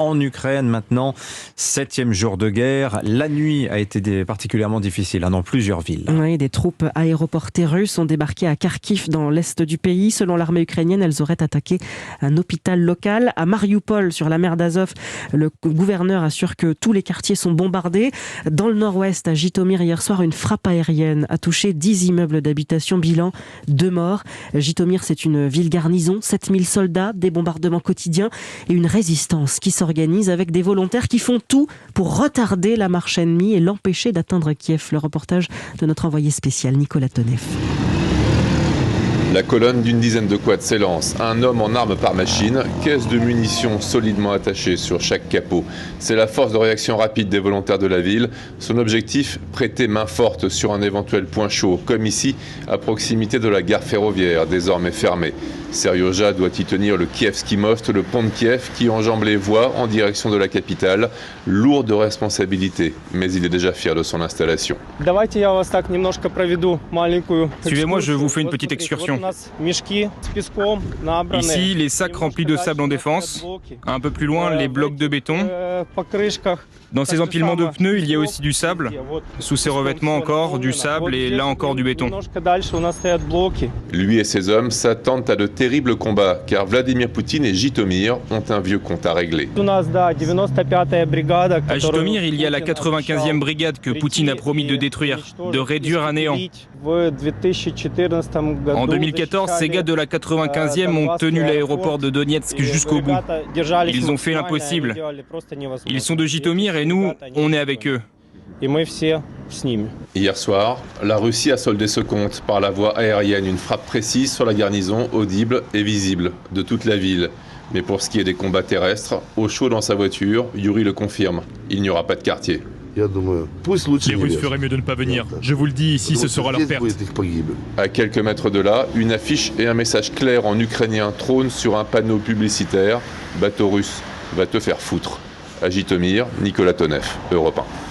En Ukraine maintenant, 7e jour de guerre. La nuit a été particulièrement difficile dans plusieurs villes. Oui, des troupes aéroportées russes ont débarqué à Kharkiv dans l'est du pays. Selon l'armée ukrainienne, elles auraient attaqué un hôpital local. À Mariupol, sur la mer d'Azov, le gouverneur assure que tous les quartiers sont bombardés. Dans le nord-ouest, à Jytomyr, hier soir, une frappe aérienne a touché 10 immeubles d'habitation. Bilan, 2 morts. Jytomyr, c'est une ville garnison, 7000 soldats, des bombardements quotidiens et une résistance qui s'organise avec des volontaires qui font tout pour retarder la marche ennemie et l'empêcher d'atteindre Kiev. Le reportage de notre envoyé spécial Nicolas Tonev. La colonne d'une dizaine de quads s'élance. Un homme en arme par machine, caisse de munitions solidement attachée sur chaque capot. C'est la force de réaction rapide des volontaires de la ville. Son objectif, prêter main forte sur un éventuel point chaud, comme ici, à proximité de la gare ferroviaire, désormais fermée. Serioja doit y tenir le Kievski Most, le pont de Kiev qui enjambe les voies en direction de la capitale. Lourde responsabilité, mais il est déjà fier de son installation. Suivez-moi, je vous fais une petite excursion. Ici, les sacs remplis de sable en défense. Un peu plus loin, les blocs de béton. Dans ces empilements de pneus, il y a aussi du sable. Sous ces revêtements encore, du sable et là encore du béton. Lui et ses hommes s'attendent à de terribles combats, car Vladimir Poutine et Jytomyr ont un vieux compte à régler. À Jytomyr, il y a la 95e brigade que Poutine a promis de détruire, de réduire à néant. En 2014, ces gars de la 95e ont tenu l'aéroport de Donetsk jusqu'au bout. Ils ont fait l'impossible. Ils sont de Jytomyr et nous, on est avec eux. Hier soir, la Russie a soldé ce compte par la voie aérienne, une frappe précise sur la garnison, audible et visible, de toute la ville. Mais pour ce qui est des combats terrestres, au chaud dans sa voiture, Yuri le confirme, il n'y aura pas de quartier. Les Russes feraient mieux de ne pas venir. Je vous le dis, ici, ce sera leur perte. À quelques mètres de là, une affiche et un message clair en ukrainien trônent sur un panneau publicitaire. Bateau russe, va te faire foutre. À Jytomyr, Nicolas Tonev, Europe 1.